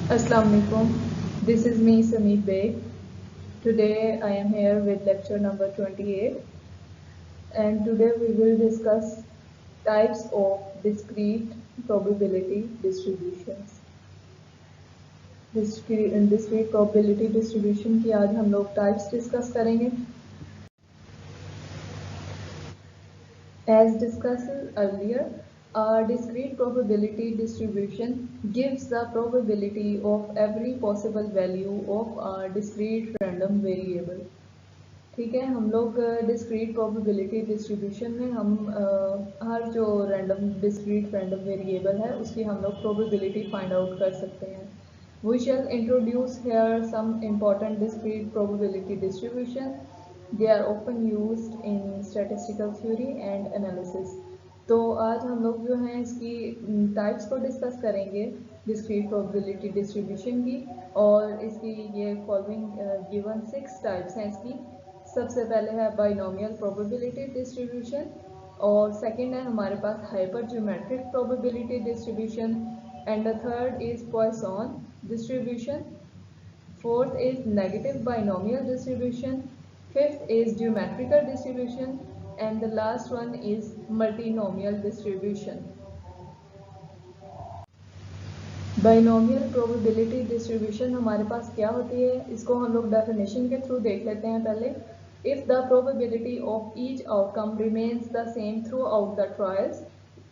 Assalamu alaikum. This is me, Sameep Beg. Today I am here with lecture number 28, and today we will discuss types of discrete probability distributions. Discrete probability distribution की आज हम लोग types discuss करेंगे. As discussed earlier, a discrete probability distribution gives the probability of every possible value of a discrete random variable. ठीक है, हम लोग discrete probability distribution में हम हर जो रैंडम डिस्क्रीट रैंडम वेरिएबल है उसकी हम लोग प्रोबेबिलिटी फाइंड आउट कर सकते हैं. We shall introduce here some important discrete probability distribution. They are often used in statistical theory and analysis. तो आज हम लोग जो हैं इसकी टाइप्स को डिस्कस करेंगे डिस्क्रीट प्रोबेबिलिटी डिस्ट्रीब्यूशन की, और इसकी ये फॉलोइंग गिवन 6 टाइप्स हैं इसकी. सबसे पहले है बाइनोमियल प्रोबेबिलिटी डिस्ट्रीब्यूशन, और सेकंड है हमारे पास hyper geometric probability distribution, and the third is Poisson distribution, fourth is negative binomial distribution, fifth is geometrical distribution, and the last one is multinomial distribution. Binomial probability distribution हमारे पास क्या होती है, इसको हम लोग डेफिनेशन के थ्रू देख लेते हैं पहले. If the probability of each outcome remains the same throughout the trials,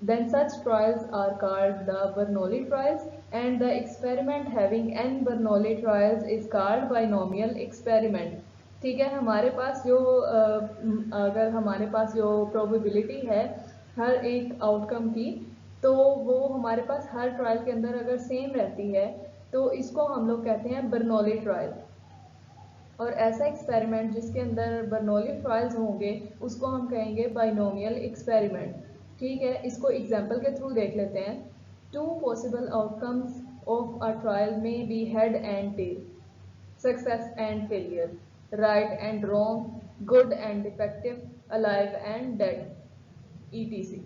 then such trials are called the Bernoulli trials, and the experiment having n Bernoulli trials is called binomial experiment. ठीक है, हमारे पास जो अगर हमारे पास जो probability है हर एक आउटकम की, तो वो हमारे पास हर ट्रायल के अंदर अगर सेम रहती है तो इसको हम लोग कहते हैं बर्नौली ट्रायल. और ऐसा एक्सपेरिमेंट जिसके अंदर बर्नौली ट्रायल्स होंगे उसको हम कहेंगे बाइनोमियल एक्सपेरिमेंट. ठीक है, इसको एग्जांपल के थ्रू देख लेते हैं. 2 possible outcomes of a trial maybe head and tail, success and failure, right and wrong, good and defective, alive and dead, ETC.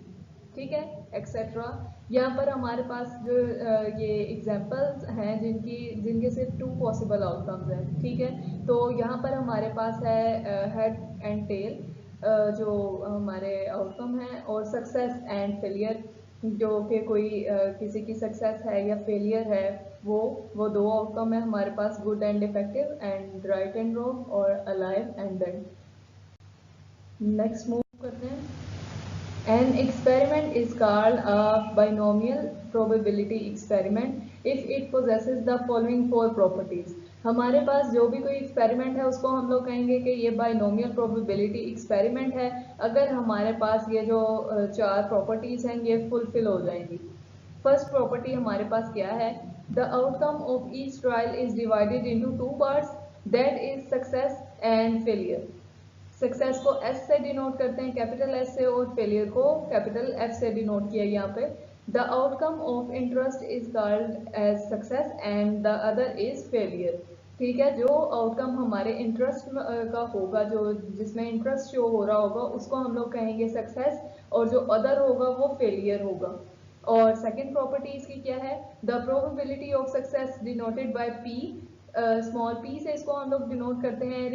ठीक है, एक्सेट्रा. यहाँ पर हमारे पास जो ये एग्जांपल्स हैं जिनके सिर्फ 2 पॉसिबल आउटकम्स हैं. ठीक है, तो यहाँ पर हमारे पास है हेड एंड टेल जो हमारे आउटकम है, और सक्सेस एंड फेलियर जो कि कोई किसी की सक्सेस है या फेलियर है, वो 2 आउटकम है हमारे पास, good and defective and right and wrong और alive and dead. Next move करते हैं. An experiment is called a binomial probability experiment if it possesses the following 4 properties. हमारे पास जो भी कोई एक्सपेरिमेंट है उसको हम लोग कहेंगे कि ये बाइनोमियल प्रोबेबिलिटी एक्सपेरिमेंट है अगर हमारे पास ये जो 4 प्रॉपर्टीज हैं ये फुलफिल हो जाएंगी. फर्स्ट प्रॉपर्टी हमारे पास क्या है, the outcome of each trial is divided into 2 parts, that is success and failure. Success को S से डिनोट करते हैं, कैपिटल S से, और फेलियर को कैपिटल F से डिनोट किया यहाँ पे. The outcome of interest is called as success and the other is failure. ठीक है, जो आउटकम हमारे इंटरेस्ट का होगा, जो जिसमें इंटरेस्ट शो हो रहा होगा उसको हम लोग कहेंगे सक्सेस, और जो अदर होगा वो फेलियर होगा. और सेकेंड प्रॉपर्टी इसकी क्या है, the probability of success denoted by P, small p से इसको हम लोग डिनोट करते हैं,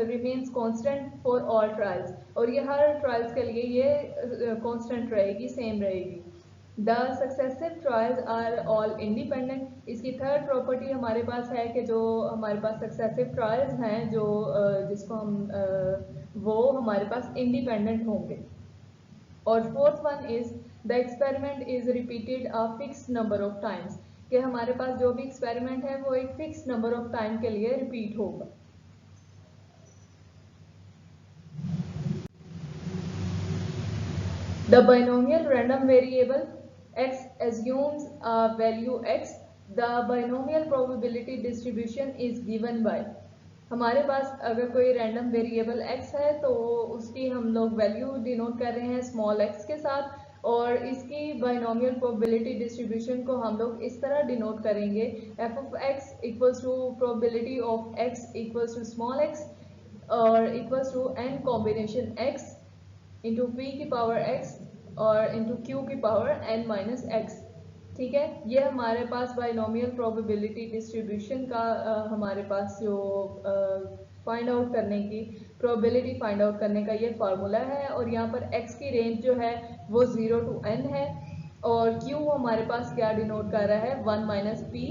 remains constant for all trials, और ये हर ट्रायल्स के लिए ये कांस्टेंट रहेगी, सेम रहेगी. The successive trials are all independent. इसकी थर्ड प्रॉपर्टी हमारे पास है कि जो हमारे पास सक्सेसिव ट्रायल्स हैं जो जिसको हम वो हमारे पास इंडिपेंडेंट होंगे. और fourth one is the experiment is repeated a fixed number of times, कि हमारे पास जो भी एक्सपेरिमेंट है वो एक फिक्स नंबर ऑफ टाइम के लिए रिपीट होगा. The binomial random variable x assumes a value x. The binomial probability distribution is given by. हमारे पास अगर कोई रैंडम वेरिएबल x है तो उसकी हम लोग वैल्यू डिनोट कर रहे हैं स्मॉल x के साथ, और इसकी बाइनोमियल प्रोबेबिलिटी डिस्ट्रीब्यूशन को हम लोग इस तरह डिनोट करेंगे, f of x equals to probability of x equals to small x और equals to n combination x into p की पावर x और इंटू q की पावर n माइनस x. ठीक है, ये हमारे पास बाइनोमियल प्रोबेबिलिटी डिस्ट्रीब्यूशन का हमारे पास जो फाइंड आउट करने की प्रोबेबिलिटी फाइंड आउट करने का ये फार्मूला है। और यहाँ पर x की रेंज जो है वो 0 to n है और q हमारे पास क्या डिनोट कर रहा है 1 minus P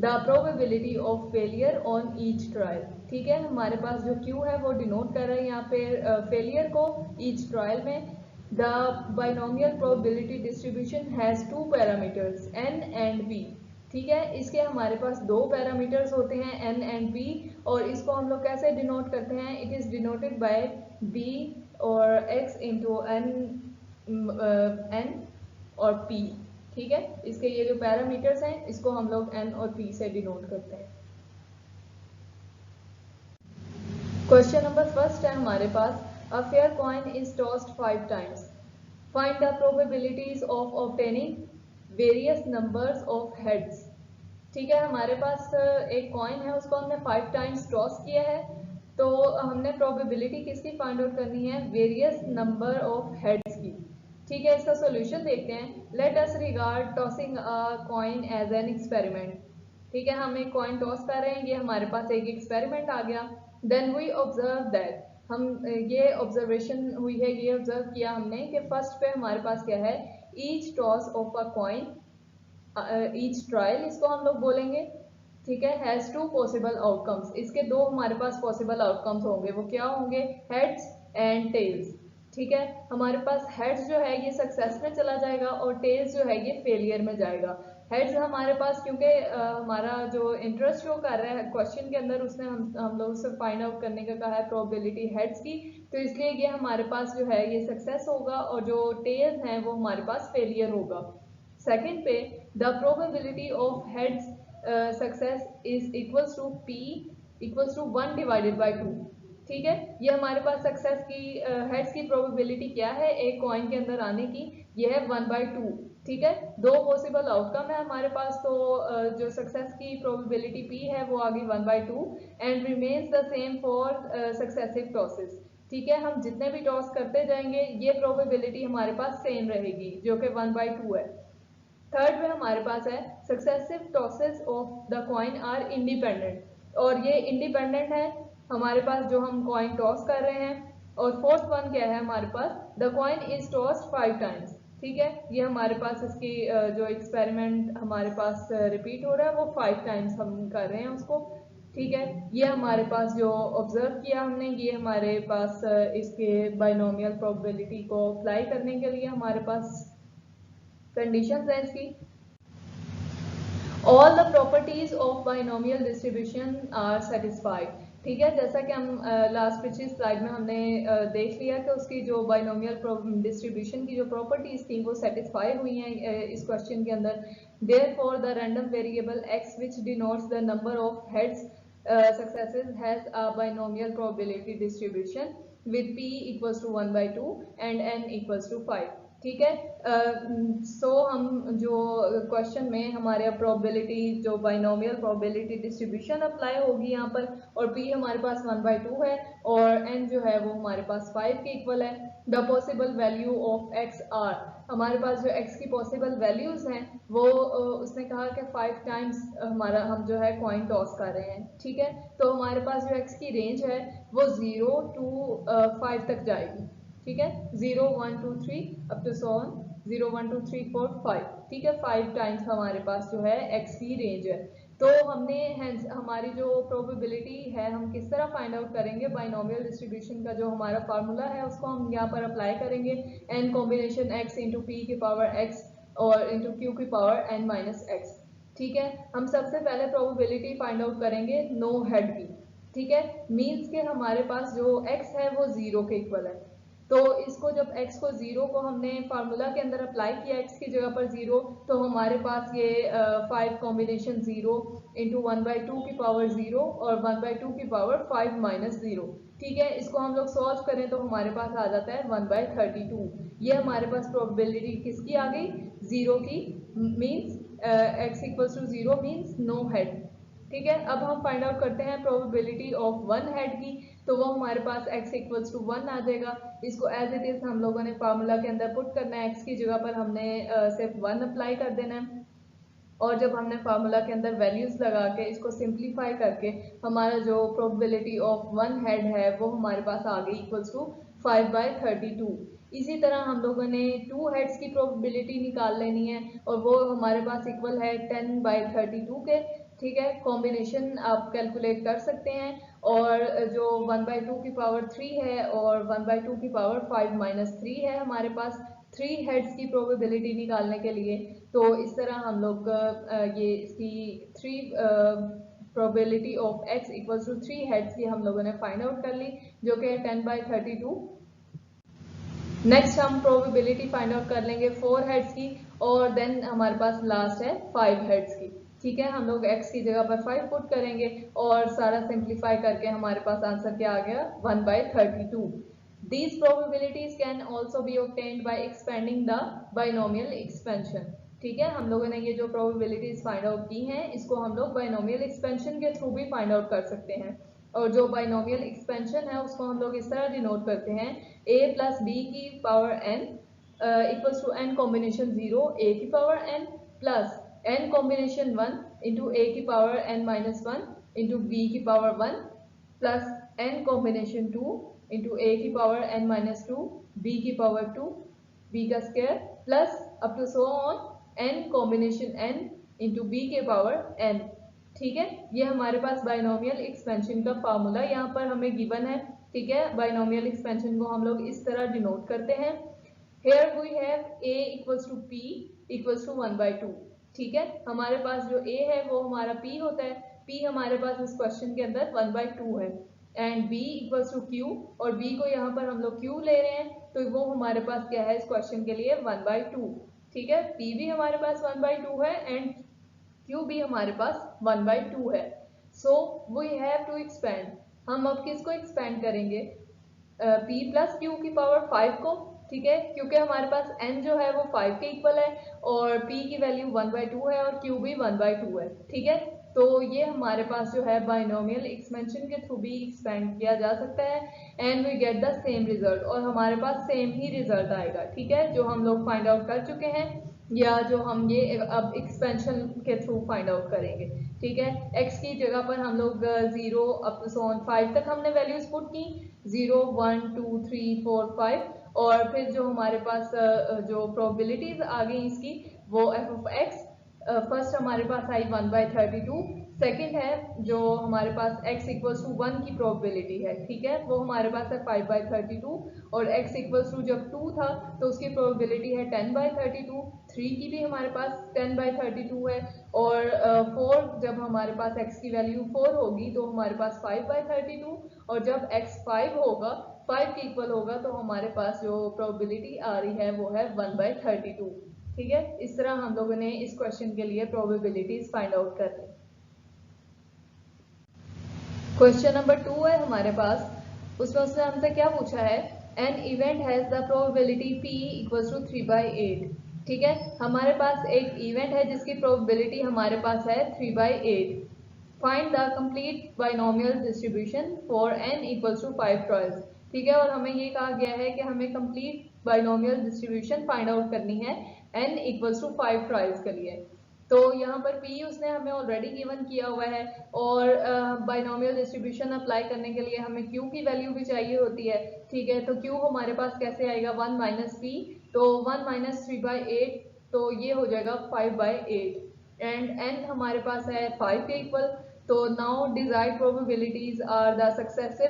the probability of failure on each trial. ठीक है, हमारे पास जो q है वो डिनोट कर रहा है यहाँ पे फेलियर को ईच ट्रायल में। The binomial probability distribution has two parameters n and p। ठीक है, इसके हमारे पास दो पैरामीटर्स होते हैं n and p और इसको हम लोग कैसे डिनोट करते हैं, it is denoted by b और x इंटू n और p। ठीक है, इसके ये जो पैरामीटर्स हैं इसको हम लोग n और p से डिनोट करते हैं। क्वेश्चन नंबर फर्स्ट है हमारे पास, a fair coin is tossed 5 times. Find the probabilities of obtaining various numbers of heads। ठीक है, हमारे पास एक कॉइन है उसको हमने 5 टाइम्स टॉस किया है, तो हमने प्रोबेबिलिटी किसकी फाइंड आउट करनी है, वेरियस नंबर ऑफ हेड्स की। ठीक है, इसका सॉल्यूशन देखते हैं। Let us regard tossing a coin as an experiment. ठीक है, हम एक कॉइन टॉस कर रहे हैं, ये हमारे पास एक एक्सपेरिमेंट आ गया। देन वी ऑब्जर्व दैट, हम ये ऑब्जर्वेशन हुई है, ये ऑब्जर्व किया हमने कि फर्स्ट पे हमारे पास क्या है, each toss of a coin each trial इसको हम लोग बोलेंगे। ठीक है, हैज टू पॉसिबल आउटकम्स, इसके दो हमारे पास पॉसिबल आउटकम्स होंगे, वो क्या होंगे, हेड्स एंड टेल्स। ठीक है, हमारे पास हेड्स जो है ये सक्सेस में चला जाएगा और टेल्स जो है ये फेलियर में जाएगा। हेड्स हमारे पास क्योंकि हमारा जो इंटरेस्ट शो कर रहा है क्वेश्चन के अंदर, उसने हम लोग से फाइंड आउट करने का कहा है प्रोबेबिलिटी हेड्स की, तो इसलिए ये हमारे पास जो है ये सक्सेस होगा और जो टेल्स हैं वो हमारे पास फेलियर होगा। सेकंड पे, the probability of heads success is equals to p equals to 1 divided by 2। ठीक है, ये हमारे पास सक्सेस की हेड्स की प्रोबेबिलिटी क्या है एक कॉइन के अंदर आने की, ये है 1/2। ठीक है, दो पॉसिबल आउटकम है हमारे पास, तो जो सक्सेस की प्रोबेबिलिटी p है वो आ गई 1/2 and remains the same for successive tosses. ठीक है, हम जितने भी टॉस करते जाएंगे ये प्रोबेबिलिटी हमारे पास सेम रहेगी जो कि 1/2 है। थर्ड में हमारे पास है successive tosses of the coin are independent, और ये इंडिपेंडेंट है हमारे पास जो हम कॉइन टॉस कर रहे हैं। और फोर्थ वन क्या है हमारे पास, the coin is tossed 5 times. ठीक है, ये हमारे पास इसकी जो एक्सपेरिमेंट हमारे पास रिपीट हो रहा है वो 5 टाइम्स हम कर रहे हैं उसको। ठीक है, ये हमारे पास जो ऑब्जर्व किया हमने, ये हमारे पास इसके बाइनोमियल प्रोबेबिलिटी को अप्लाई करने के लिए हमारे पास कंडीशंस हैं इसकी। All the properties of binomial distribution are satisfied. ठीक है, जैसा कि हम लास्ट पिछली स्लाइड में हमने देख लिया कि उसकी जो बाइनोमियल डिस्ट्रीब्यूशन की जो प्रॉपर्टीज थी वो सेटिस्फाई हुई हैं इस क्वेश्चन के अंदर। Therefore the random variable x which denotes the number of heads successes has a binomial probability distribution with p equals to 1/2 and n equals to 5। ठीक है, हम जो क्वेश्चन में हमारे प्रोबेबिलिटी जो बाइनोमियल प्रोबेबिलिटी डिस्ट्रीब्यूशन अप्लाई होगी यहाँ पर, और p हमारे पास 1/2 है और n जो है वो हमारे पास 5 के इक्वल है। The possible value of x are, हमारे पास जो x की पॉसिबल वैल्यूज हैं वो उसने कहा कि 5 टाइम्स हमारा हम जो है कॉइन टॉस कर रहे हैं। ठीक है, तो हमारे पास जो x की रेंज है वो 0 to 5 तक जाएगी। ठीक है, 0 1 2 3 अप टू 0 1 2 3 4 5। ठीक है, 5 टाइम्स हमारे पास जो है x की रेंज है। तो हमने हमारी जो प्रोबेबिलिटी है हम किस तरह फाइंड आउट करेंगे, बाइनोमियल डिस्ट्रीब्यूशन का जो हमारा फार्मूला है उसको हम यहाँ पर अप्लाई करेंगे, n combination x into P की पावर x और इंटू क्यू की पावर n माइनस x। ठीक है, हम सबसे पहले प्रोबेबिलिटी फाइंड आउट करेंगे नो हेड की। ठीक है, मीन्स के हमारे पास जो x है वो 0 के इक्वल है, तो इसको जब x को 0 को हमने फार्मूला के अंदर अप्लाई किया x की जगह पर 0, तो हमारे पास ये 5 कॉम्बिनेशन 0 इंटू 1/2 की पावर 0 और 1/2 की पावर 5 माइनस 0। ठीक है, इसको हम लोग सॉल्व करें तो हमारे पास आ जाता है 1/32। ये हमारे पास प्रोबेबिलिटी किसकी आ गई, 0 की, means x equals to 0 means no head. ठीक है, अब हम फाइंड आउट करते हैं प्रोबेबिलिटी ऑफ 1 हेड की, तो वो हमारे पास x इक्वल्स टू 1 आ जाएगा। इसको एज इट इज हम लोगों ने फार्मूला के अंदर पुट करना है, x की जगह पर हमने सिर्फ 1 अप्लाई कर देना है। और जब हमने फार्मूला के अंदर वैल्यूज लगा के इसको सिंप्लीफाई करके हमारा जो प्रोबेबिलिटी ऑफ वन हेड है वो हमारे पास आ गई इक्वल्स टू 5/32। इसी तरह हम लोगों ने 2 हेड्स की प्रोबेबिलिटी निकाल लेनी है और वो हमारे पास इक्वल है 10/32 के। ठीक है, कॉम्बिनेशन आप कैलकुलेट कर सकते हैं। और जो 1/2 की पावर 3 है और 1/2 की पावर 5-3 है हमारे पास 3 हेड्स की प्रोबेबिलिटी निकालने के लिए। तो इस तरह हम लोग ये इसकी 3 probability of x equals to 3 heads की हम लोगों ने फाइंड आउट कर ली, जो कि है 10/32। नेक्स्ट हम प्रोबेबिलिटी फाइंड आउट कर लेंगे 4 हेड्स की और देन हमारे पास लास्ट है 5 हेड्स की। ठीक है, हम लोग x की जगह पर 5 पुट करेंगे और सारा सिंप्लीफाई करके हमारे पास आंसर क्या आ गया 1/32। These probabilities can also be obtained by expanding the binomial expansion। ठीक है, हम लोगों ने ये जो probabilities फाइंड आउट की हैं इसको हम लोग binomial expansion के थ्रू भी फाइंड आउट कर सकते हैं। और जो binomial expansion है उसको हम लोग इस तरह डिनोट करते हैं a प्लस b की power n equals to n combination 0 a की power n plus n combination 1 into a की पावर n-1 इंटू b की power 1 plus n combination 2 into a की पावर n-2 b की power 2 b का square plus up to so on n combination n into b के power n। ठीक है, ये हमारे पास बाइनोमियल एक्सपेंशन का फार्मूला यहाँ पर हमें गिवन है। ठीक है, बाइनोमियल एक्सपेंशन को हम लोग इस तरह डिनोट करते हैं। Here we have a equals to p equals to 1/2। ठीक है, हमारे पास जो a है वो हमारा p होता है। p हमारे पास इस क्वेश्चन के अंदर 1/2 है and b equals to q और b को यहाँ पर हम लोग q ले रहे हैं तो वो हमारे पास क्या है इस क्वेश्चन के लिए 1/2। ठीक है, p भी हमारे पास 1/2 है एंड q भी हमारे पास 1/2 है। So we have to expand. हम अब किसको एक्सपेंड करेंगे p प्लस q की पावर 5 को। ठीक है, क्योंकि हमारे पास n जो है वो 5 के इक्वल है और p की वैल्यू 1/2 है और q भी 1/2 है। ठीक है, तो ये हमारे पास जो है बाइनोमियल एक्सपेंशन के थ्रू भी एक्सपेंड किया जा सकता है and we get the same result और हमारे पास सेम ही रिजल्ट आएगा। ठीक है, जो हम लोग फाइंड आउट कर चुके हैं या जो हम ये अब एक्सपेंशन के थ्रू फाइंड आउट करेंगे। ठीक है, x की जगह पर हम लोग 0 अप टू 5 तक हमने वैल्यूज पुट की 0 1 2 3 4 5 और फिर जो हमारे पास जो प्रोबेबिलिटीज आ गई इसकी वो f ऑफ x फर्स्ट हमारे पास आई 1/32। सेकंड है जो हमारे पास x इक्वल्स टू 1 की प्रोबेबिलिटी है। ठीक है, वो हमारे पास है 5/32 और x इक्वल्स टू जब 2 था तो उसकी प्रोबेबिलिटी है 10/32। 3 की भी हमारे पास 10/32 है और 4 जब हमारे पास x की वैल्यू 4 होगी तो हमारे पास 5/32 और जब x 5 होगा 5 के इक्वल होगा तो हमारे पास जो प्रोबेबिलिटी आ रही है वो है 1/32। ठीक है, इस तरह हम लोगों ने इस क्वेश्चन के लिए प्रोबेबिलिटीज फाइंड आउट कर ली। क्वेश्चन नंबर 2 है हमारे पास, उसमें उसने हमसे क्या पूछा है an event has the probability p equals to 3/8। ठीक है, हमारे पास एक इवेंट है जिसकी प्रोबेबिलिटी हमारे पास है 3/8। Find the complete binomial distribution for n equals to 5 trials. ठीक है, और हमें ये कहा गया है कि हमें complete binomial distribution find out करनी है n इक्वल्स टू 5 ट्रायल्स के लिए। तो यहाँ पर p उसने हमें ऑलरेडी गिवन किया हुआ है और बाइनोमियल डिस्ट्रीब्यूशन अप्लाई करने के लिए हमें q की वैल्यू भी चाहिए होती है। ठीक है, तो q हमारे पास कैसे आएगा 1 माइनस p, तो 1 माइनस 3/8 तो ये हो जाएगा 5/8 एंड n हमारे पास है 5 के इक्वल। तो now desired probabilities are the successive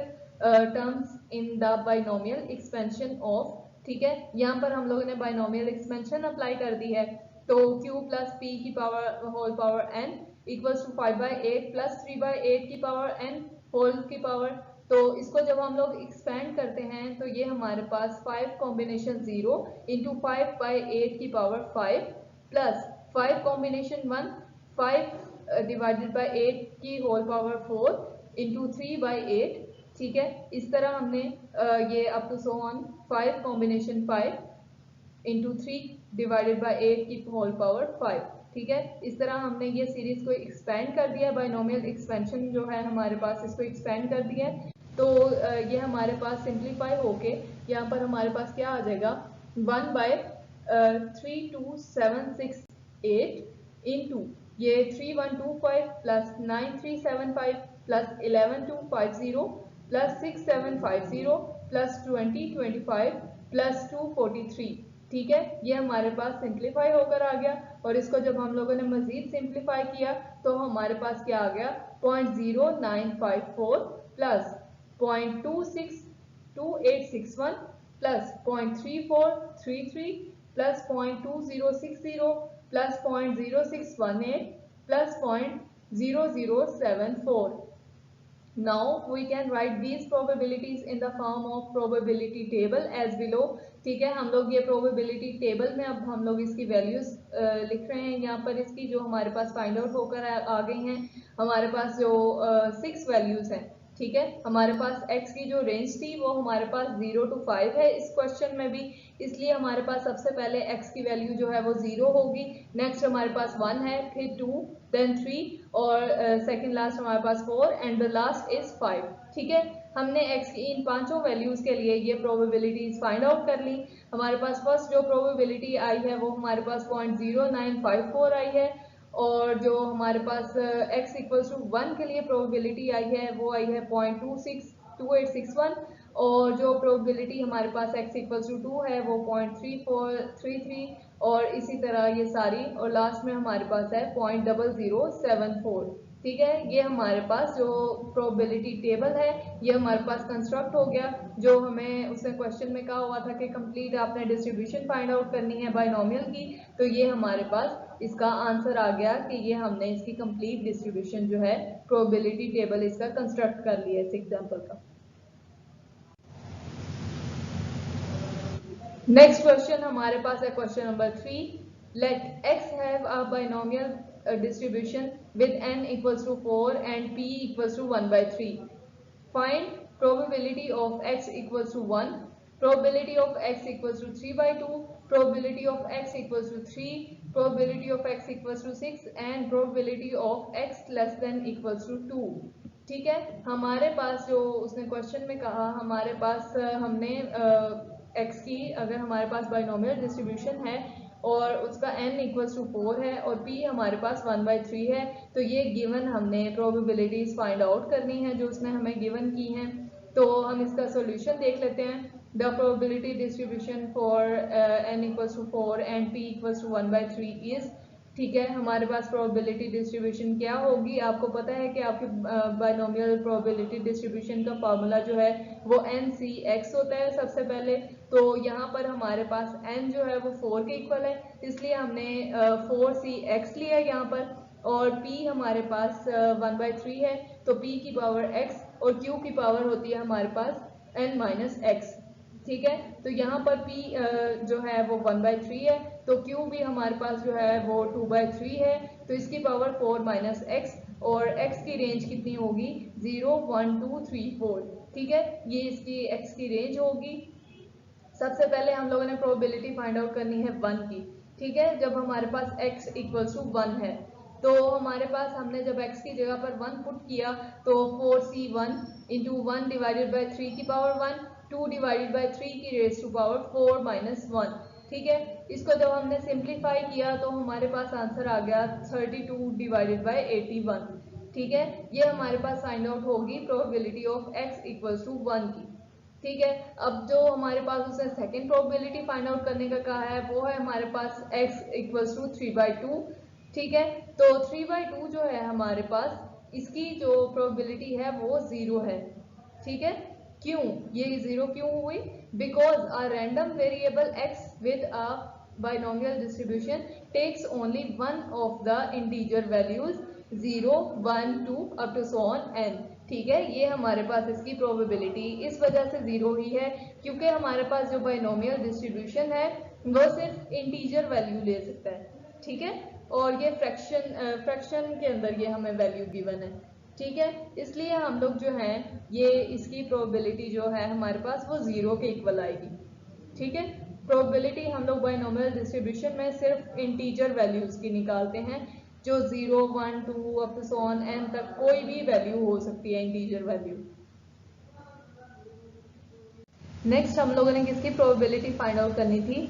terms in the binomial expansion of. ठीक है, यहाँ पर हम लोगों ने बाइनोमियल एक्सपेंशन अप्लाई कर दी है तो q प्लस p की power whole power n equals to 5/8 plus 3/8 की पावर n होल की पावर। तो इसको जब हम लोग एक्सपेंड करते हैं तो ये हमारे पास 5 कॉम्बिनेशन 0 इंटू 5/8 की power 5 plus 5 combination 1 5 divided by 8 की होल पावर 4 इंटू 3/8। ठीक है, इस तरह हमने ये up to so on 5 combination 5 into 3 divided by 8 की होल पावर 5। ठीक है, इस तरह हमने ये सीरीज को एक्सपेंड कर दिया, बाइनोमियल एक्सपेंशन जो है हमारे पास इसको एक्सपेंड कर दिया है। तो ये हमारे पास सिंप्लीफाई होके यहाँ पर हमारे पास क्या आ जाएगा 1/3278 इनटू ये 3125 plus 9375 plus 11250 plus 6750 plus 2025 plus 243। ठीक है, ये हमारे पास सिंप्लीफाई होकर आ गया और इसको जब हम लोगों ने मजीद सिंप्लीफाई किया तो हमारे पास क्या आ गया 0.0954 plus 0.2861 plus 0.3433 plus 0.2060 plus 0.0618 plus 0.0074। Now we can write these probabilities in the form of probability table as below। ठीक है, हम लोग ये probability table में अब हम लोग इसकी values लिख रहे हैं यहाँ पर इसकी जो हमारे पास फाइंड आउट होकर आ गई हैं। हमारे पास जो 6 values हैं, ठीक है, हमारे पास x की जो रेंज थी वो हमारे पास 0 to 5 है इस क्वेश्चन में भी, इसलिए हमारे पास सबसे पहले x की वैल्यू जो है वो 0 होगी, नेक्स्ट हमारे पास 1 है, फिर 2, देन 3 और सेकंड लास्ट हमारे पास 4 एंड द लास्ट इज 5। ठीक है, हमने x की इन पांचों वैल्यूज के लिए ये प्रोबेबिलिटीज फाइंड आउट कर ली। हमारे पास फर्स्ट जो प्रोबेबिलिटी आई है वो हमारे पास 0.0954 आई है और जो हमारे पास x इक्वल्स टू 1 के लिए प्रोबेबिलिटी आई है वो आई है 0.2861 और जो प्रोबेबिलिटी हमारे पास x इक्वल्स टू 2 है वो 0.3433 और इसी तरह ये सारी और लास्ट में हमारे पास है 0.0074। ठीक है, ये हमारे पास जो प्रोबेबिलिटी टेबल है ये हमारे पास कंस्ट्रक्ट हो गया। जो हमें उसने क्वेश्चन में कहा हुआ था कि कंप्लीट आपने डिस्ट्रीब्यूशन फाइंड आउट करनी है बायनोमियल की, तो ये हमारे पास इसका आंसर आ गया कि ये हमने इसकी कंप्लीट डिस्ट्रीब्यूशन जो है प्रोबेबिलिटी टेबल इसका कंस्ट्रक्ट कर लिया इस एग्जांपल का। नेक्स्ट क्वेश्चन हमारे पास है question number 3। Let x have a binomial distribution with n equals to 4 and p equals to 1/3. Find probability of x equals to 1, probability of x equals to 3/2, probability of x equals to 3, probability of x equals to 6 and probability of x less than equals to 2। ठीक है, हमारे पास जो उसने question में कहा हमारे पास हमने x की अगर हमारे पास बायनोमियल डिस्ट्रीब्यूशन है और उसका n इक्वल्स टू 4 है और p हमारे पास 1/3 है, तो ये गिवन हमने प्रोबेबिलिटीज फाइंड आउट करनी है जो उसने हमें गिवन की हैं। तो हम इसका सॉल्यूशन देख लेते हैं। The probability distribution for n equals to 4 and p equals to 1/3 is, ठीक है, हमारे पास प्रोबेबिलिटी डिस्ट्रीब्यूशन क्या होगी, आपको पता है कि आपके बायनोमियल प्रोबेबिलिटी डिस्ट्रीब्यूशन का फार्मूला जो है वो NCX होता है सबसे पहले। तो यहाँ पर हमारे पास n जो है वो 4 के इक्वल है, इसलिए हमने 4CX लिया यहाँ पर और p हमारे पास 1/3 है, तो p की पावर x और q की पावर होती है हमारे पास n-x। ठीक है, तो यहाँ पर p जो है वो 1/3 है, तो q भी हमारे पास जो है वो 2/3 है, तो इसकी पावर 4 - x और x की रेंज कितनी होगी 0, 1, 2, 3, 4। ठीक है, ये इसकी x की रेंज होगी। सबसे पहले हम लोगों ने प्रोबेबिलिटी फाइंड आउट करनी है 1 की। ठीक है, जब हमारे पास x इक्वल्स टू 1 है तो हमारे पास हमने जब x की जगह पर 1 पुट किया तो 4c1 इंटू 1 डिवाइडेड बाई 3 की पावर 1, 2 डिवाइडेड बाई 3 की रेज टू पावर 4 - 1। ठीक है, इसको जब हमने सिंप्लीफाई किया तो हमारे पास आंसर आ गया 32 डिवाइडेड बाई 81। ठीक है, ये हमारे पास फाइंड आउट होगी probability of x equals to 1 की। ठीक है, अब जो हमारे पास उसने सेकंड प्रोबेबिलिटी फाइंड आउट करने का कहा है वो है हमारे पास x इक्वल्स टू 3/2। ठीक है, तो 3/2 जो है हमारे पास इसकी जो प्रोबेबिलिटी है वो 0 है। ठीक है, क्यों ये 0 क्यों हुई, because a random variable x with a binomial distribution takes only one of the integer values 0, 1, 2 up to so on n। ठीक है, ये हमारे पास इसकी प्रोबेबिलिटी इस वजह से 0 ही है क्योंकि हमारे पास जो बायनोमियल डिस्ट्रीब्यूशन है वो सिर्फ इंटीजर वैल्यू ले सकता है। ठीक है, और ये फ्रैक्शन के अंदर ये हमें वैल्यू गिवन है। ठीक है, इसलिए हम लोग जो हैं ये इसकी प्रोबेबिलिटी जो है हमारे पास वो 0 के इक्वल आएगी। ठीक है, प्रोबेबिलिटी हम लोग बायनोमियल डिस्ट्रीब्यूशन में सिर्फ इंटीजर वैल्यूज की निकालते हैं, जो 0, 1, 2 up to so on n तक कोई भी वैल्यू हो सकती है इंटीजर वैल्यू। नेक्स्ट हम लोगों ने किसकी प्रोबेबिलिटी फाइंड आउट करनी थी,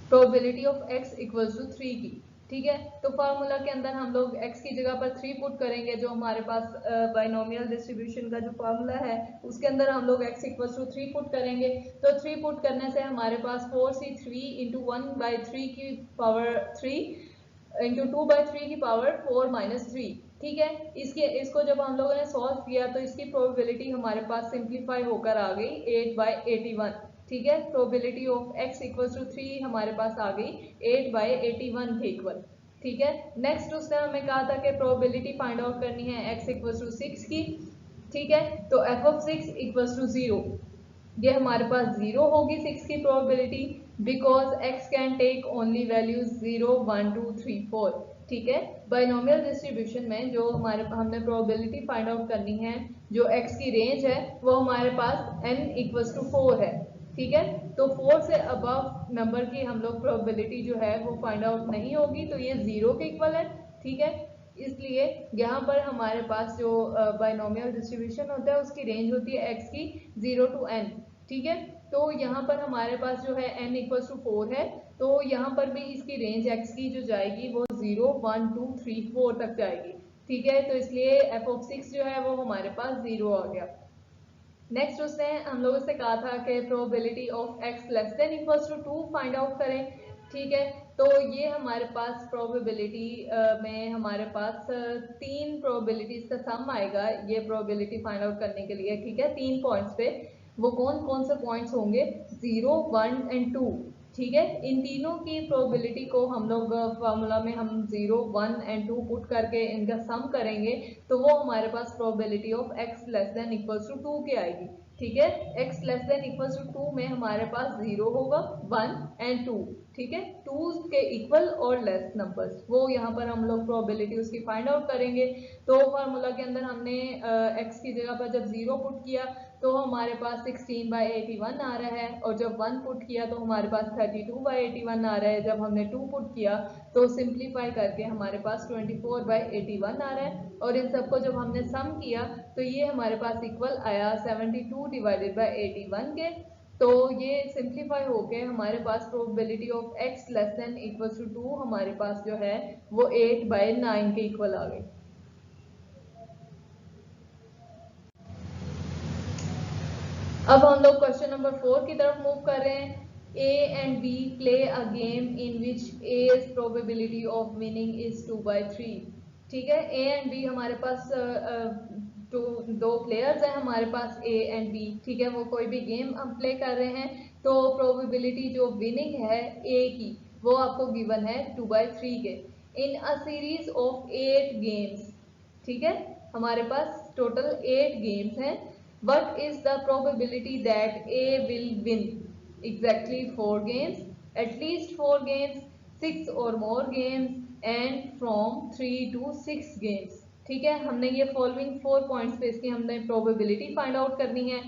probability of x equals to 3 की। ठीक है। तो फार्मूला के अंदर हम लोग x की जगह पर 3 पुट करेंगे, जो हमारे पास बाइनोमियल डिस्ट्रीब्यूशन का जो फार्मूला है उसके अंदर हम लोग x इक्वल्स टू 3 पुट करेंगे। तो 3 पुट करने से हमारे पास 4c3 इंटू 1/3 की पावर 3 इंटू 2/3 की पावर 4-3, ठीक है। इसको जब हम लोगों ने सॉल्व किया तो इसकी प्रोबेबिलिटी हमारे पास सिंप्लीफाई होकर आ गई 8/81, ठीक है। Probability of x equals to 3 हमारे पास आ गई 8/81 के इक्वल, ठीक है। नेक्स्ट उसने हमें कहा था कि प्रोबेबिलिटी फाइंड आउट करनी है x इक्वल्स टू 6 की, ठीक है। तो f ऑफ 6 इक्वल्स टू 0, ये हमारे पास 0 होगी 6 की probability, because x can take only values 0, 1, 2, 3, 4, ठीक है। बाइनोमियल डिस्ट्रीब्यूशन में जो हमने प्रोबेबिलिटी फाइंड आउट करनी है, जो x की रेंज है वो हमारे पास n इक्वल्स टू 4 है, ठीक है। तो 4 से अबव नंबर की हम लोग प्रोबेबिलिटी जो है वो फाइंड आउट नहीं होगी, तो ये 0 के इक्वल है, ठीक है। इसलिए यहाँ पर हमारे पास जो बाइनोमियल डिस्ट्रीब्यूशन होता है उसकी रेंज होती है x की 0 to n, ठीक है। तो यहाँ पर हमारे पास जो है n इक्वल्स टू 4 है, तो यहाँ पर भी इसकी रेंज x की जो जाएगी वो 0, 1, 2, 3, 4 तक जाएगी, ठीक है। तो इसलिए f ऑफ 6 जो है वो हमारे पास 0 आ गया। नेक्स्ट उसने हम लोगों से कहा था कि probability of x less than equals to 2 find out करें, ठीक है। तो ये हमारे पास प्रोबेबिलिटी में हमारे पास 3 प्रोबेबिलिटीज का सम आएगा ये प्रोबेबिलिटी फाइंड आउट करने के लिए, ठीक है। 3 पॉइंट्स पे, वो कौन कौन से पॉइंट्स होंगे, 0, 1 एंड 2, ठीक है। इन तीनों की प्रोबेबिलिटी को हम लोग फार्मूला में हम 0, 1 एंड 2 पुट करके इनका सम करेंगे, तो वो हमारे पास probability of x less than equals to 2 की आएगी, ठीक है। x less than equals to 2 में हमारे पास 0 होगा, 1 एंड 2, ठीक है। 2 के इक्वल और लेस नंबर्स, वो यहाँ पर हम लोग प्रोबेबिलिटी उसकी फाइंड आउट करेंगे। तो फार्मूला के अंदर हमने x की जगह पर जब 0 पुट किया तो हमारे पास 16/81 आ रहा है, और जब 1 पुट किया तो हमारे पास 32/81 आ रहा है। जब हमने 2 पुट किया तो सिंप्लीफाई करके हमारे पास 24/81 आ रहा है, और इन सबको जब हमने सम किया तो ये हमारे पास इक्वल आया 72/81 के। तो ये सिंप्लीफाई होके हमारे पास probability of x less than equals to 2 हमारे पास जो है वो 8/9 के इक्वल आ गई। अब हम लोग क्वेश्चन नंबर 4 की तरफ मूव कर रहे हैं। A and B play a game in which A's probability of winning is 2/3, ठीक है। A and B हमारे पास दो प्लेयर्स हैं हमारे पास A and B, ठीक है। वो कोई भी गेम हम प्ले कर रहे हैं, तो प्रोबेबिलिटी जो विनिंग है A की वो आपको गिवन है 2/3 के, इन अ सीरीज ऑफ 8 गेम्स, ठीक है। हमारे पास टोटल 8 गेम्स हैं। What is the probability that A will win? Exactly 4 games, at least 4 games, 6 or more games, and from 3 to 6 games, ठीक है। हमने ये फॉलोइंग 4 पॉइंट्स पे इसकी हमने प्रोबेबिलिटी फाइंड आउट करनी है।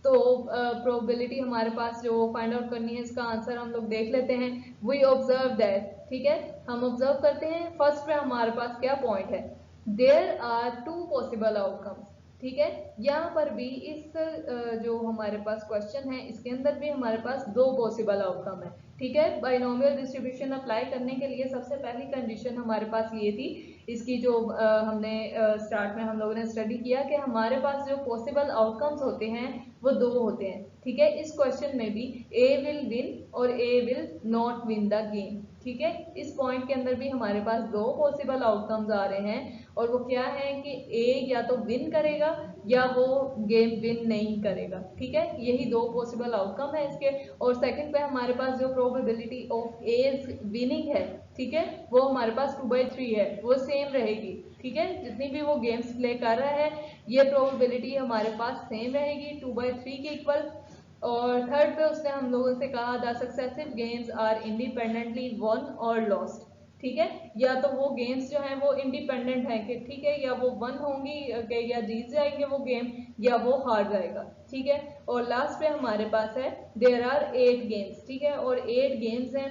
तो प्रोबेबिलिटी हमारे पास जो फाइंड आउट करनी है इसका आंसर हम लोग देख लेते हैं। वी ऑब्जर्व दैट, ठीक है। हम ऑब्जर्व करते हैं फर्स्ट पे हमारे पास क्या पॉइंट है, देयर आर 2 पॉसिबल आउटकम्स, ठीक है। यहाँ पर भी इस जो हमारे पास क्वेश्चन है इसके अंदर भी हमारे पास 2 पॉसिबल आउटकम है, ठीक है। बाइनोमियल डिस्ट्रीब्यूशन अप्लाई करने के लिए सबसे पहली कंडीशन हमारे पास ये थी, इसकी जो हमने स्टार्ट में हम लोगों ने स्टडी किया कि हमारे पास जो पॉसिबल आउटकम्स होते हैं वो 2 होते हैं, ठीक है। इस क्वेश्चन में भी A विल विन और A will not win the game, ठीक है। इस पॉइंट के अंदर भी हमारे पास 2 पॉसिबल आउटकम्स आ रहे हैं, और वो क्या है कि A या तो विन करेगा या वो गेम विन नहीं करेगा, ठीक है। यही 2 पॉसिबल आउटकम है इसके। और सेकंड पे हमारे पास जो प्रोबेबिलिटी ऑफ A's विनिंग है, ठीक है, वो हमारे पास 2/3 है, वो सेम रहेगी, ठीक है। जितनी भी वो गेम्स प्ले कर रहा है ये प्रोबेबिलिटी हमारे पास सेम रहेगी 2/3 के इक्वल। और थर्ड पे उसने हम लोगों से कहा the successive games are independently won और लॉस्ट, ठीक है। या तो वो गेम्स जो हैं वो इंडिपेंडेंट हैं कि ठीक है, या वो वन होंगी कि या जीत जाएंगे वो गेम या वो हार जाएगा, ठीक है। और लास्ट पे हमारे पास है देयर आर 8 गेम्स, ठीक है। और 8 गेम्स हैं,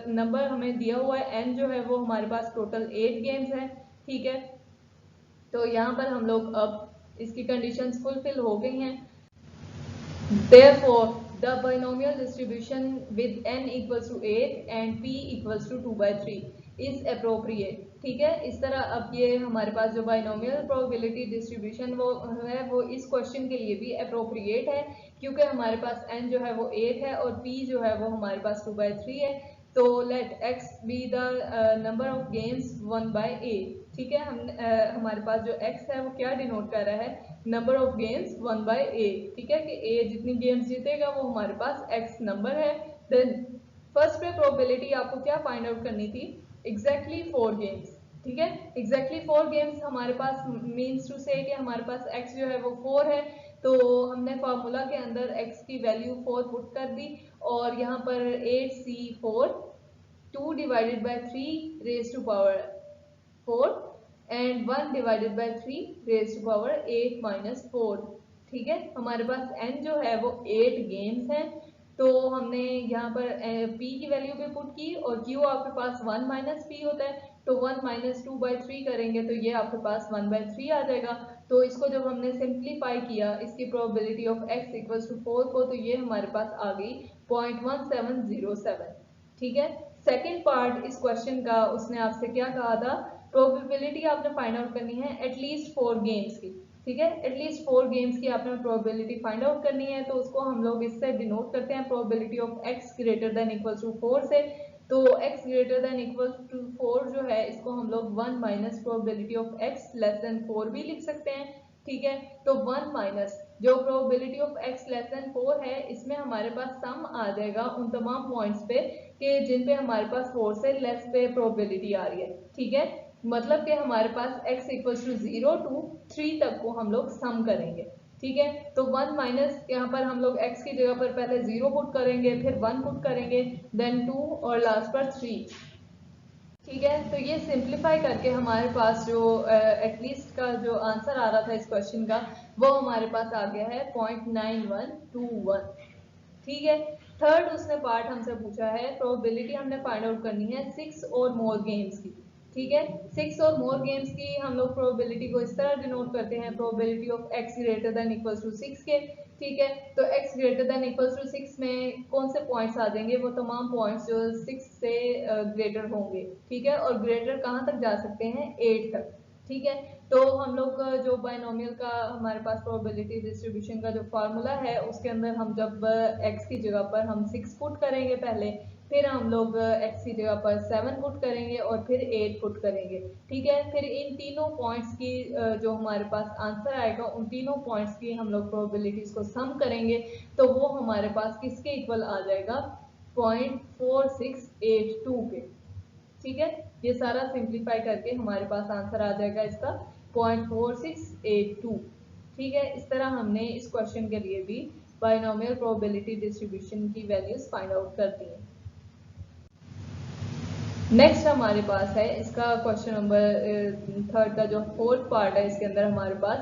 नंबर हमें दिया हुआ है n जो है वो हमारे पास टोटल 8 गेम्स हैं, ठीक है। तो यहाँ पर हम लोग अब इसकी कंडीशंस फुलफिल हो गई हैं। Therefore, the binomial distribution with n equals to 8 and p equals to 2/3 is appropriate. ठीक है, इस तरह अब ये हमारे पास जो बाइनोमियल प्रोबेबिलिटी डिस्ट्रीब्यूशन वो इस क्वेश्चन के लिए भी अप्रोप्रिएट है, क्योंकि हमारे पास n जो है वो 8 है और p जो है वो हमारे पास 2/3 है। तो let x be the number of games 1/8। ठीक है, हमारे पास जो x है वो क्या डिनोट कर रहा है, नंबर ऑफ गेम्स 1/8। ठीक है, कि a जितनी गेम्स जीतेगा वो हमारे पास x नंबर है। देन फर्स्ट पे प्रोबेबिलिटी आपको क्या फाइंड आउट करनी थी, एग्जैक्टली 4 गेम्स। ठीक है, एग्जैक्टली 4 गेम्स हमारे पास मीन्स टू से कि हमारे पास x जो है वो 4 है, तो हमने फार्मूला के अंदर x की वैल्यू 4 पुट कर दी और यहाँ पर 8c4 2 divided by 3 raise to power 4 and 1 divided by 3 raise to power 8 minus 4। ठीक है, हमारे पास n जो है वो 8 गेम्स हैं, तो हमने यहाँ पर p की वैल्यू भी पुट की और q आपके पास 1 माइनस p होता है, तो 1 माइनस 2/3 करेंगे तो ये आपके पास 1/3 आ जाएगा। तो इसको जब हमने सिंप्लीफाई किया इसकी probability of x equals to 4 को, तो ये हमारे पास आ गई 0.1707। ठीक है, सेकेंड पार्ट इस क्वेश्चन का उसने आपसे क्या कहा था, प्रोबेबिलिटी आपने फाइंड आउट करनी है एटलीस्ट 4 गेम्स की। ठीक है, एटलीस्ट 4 गेम्स की आपने प्रोबेबिलिटी फाइंड आउट करनी है, तो उसको हम लोग इससे डिनोट करते हैं probability of x greater than equals to 4 से। तो x greater than equals to 4 जो है इसको हम लोग 1 minus probability of x less than 4 भी लिख सकते हैं। ठीक है, तो 1 माइनस जो probability of x less than 4 है, इसमें हमारे पास सम आ जाएगा उन तमाम पॉइंट्स पे कि जिन पे हमारे पास 4 से लेस पे प्रोबेबिलिटी आ रही है। ठीक है, मतलब कि हमारे पास x इक्वल्स टू 0 to 3 तक को हम लोग सम करेंगे। ठीक है, तो 1 माइनस यहाँ पर हम लोग x की जगह पर पहले 0 पुट करेंगे, फिर 1 पुट करेंगे, देन 2 और लास्ट पर 3। ठीक है, तो ये सिंप्लीफाई करके हमारे पास जो एटलीस्ट का जो आंसर आ रहा था इस क्वेश्चन का, वो हमारे पास आ गया है 0.9121। ठीक है, थर्ड उसने पार्ट हमसे पूछा है, प्रोबेबिलिटी हमने फाइंड आउट करनी है 6 और मोर गेम्स की। ठीक है, 6 और मोर गेम्स की हम लोग प्रोबेबिलिटी को इस तरह डिनोट करते हैं, probability of x greater than equals to 6 के। ठीक है, तो x greater than equals to 6 में कौन से पॉइंट्स आ जाएंगे, वो तमाम पॉइंट्स जो 6 से ग्रेटर होंगे। ठीक है, और ग्रेटर कहाँ तक जा सकते हैं, 8 तक। ठीक है, तो हम लोग जो बाइनोमियल का हमारे पास प्रोबेबिलिटी डिस्ट्रीब्यूशन का जो फार्मूला है, उसके अंदर हम जब x की जगह पर हम 6 पुट करेंगे पहले, फिर हम लोग x की जगह पर 7 पुट करेंगे और फिर 8 पुट करेंगे। ठीक है, फिर इन तीनों पॉइंट्स की जो हमारे पास आंसर आएगा, उन तीनों पॉइंट्स की हम लोग प्रोबेबिलिटीज को सम करेंगे, तो वो हमारे पास किसके इक्वल आ जाएगा, 0.4682 के। ठीक है, ये सारा सिंप्लीफाई करके हमारे पास आंसर आ जाएगा इसका 0.4682। ठीक है, इस तरह हमने इस क्वेश्चन के लिए भी बाइनोमियल प्रोबेबिलिटी डिस्ट्रीब्यूशन की वैल्यूज फाइंड आउट कर दी हैं। नेक्स्ट हमारे पास है इसका क्वेश्चन नंबर थर्ड का जो फोर्थ पार्ट है, इसके अंदर हमारे पास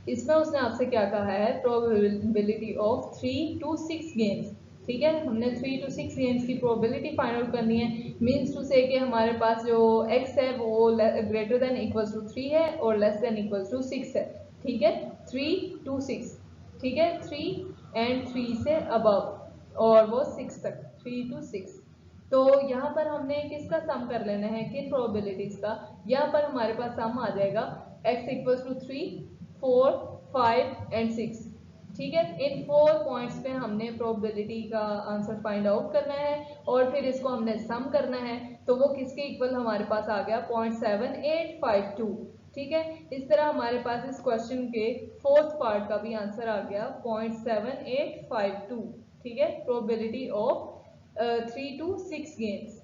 इसमें उसने आपसे क्या कहा है, प्रोबेबिलिटी ऑफ 3 to 6 गेम्स। ठीक है, हमने 3 to 6 गेम्स की प्रोबेबिलिटी फाइंड आउट करनी है, मीन्स टू से कि हमारे पास जो x है वो ग्रेटर देन इक्वल्स टू 3 है और लेस देन इक्वल्स टू 6 है। ठीक है, 3 to 6। ठीक है, 3 and 3 से अबव और वो 6 तक, 3 to 6। तो यहाँ पर हमने किसका सम कर लेना है, किन प्रोबेबिलिटीज का, यहाँ पर हमारे पास सम आ जाएगा x इक्वल्स टू 3, 4, 5 एंड 6। ठीक है, इन 4 पॉइंट्स पे हमने प्रोबेबिलिटी का आंसर फाइंड आउट करना है और फिर इसको हमने सम करना है, तो वो किसके इक्वल हमारे पास आ गया, 0.7852। ठीक है, इस तरह हमारे पास इस क्वेश्चन के फोर्थ पार्ट का भी आंसर आ गया 0.7852। ठीक है, प्रोबेबिलिटी ऑफ 3 to 6 गेम्स।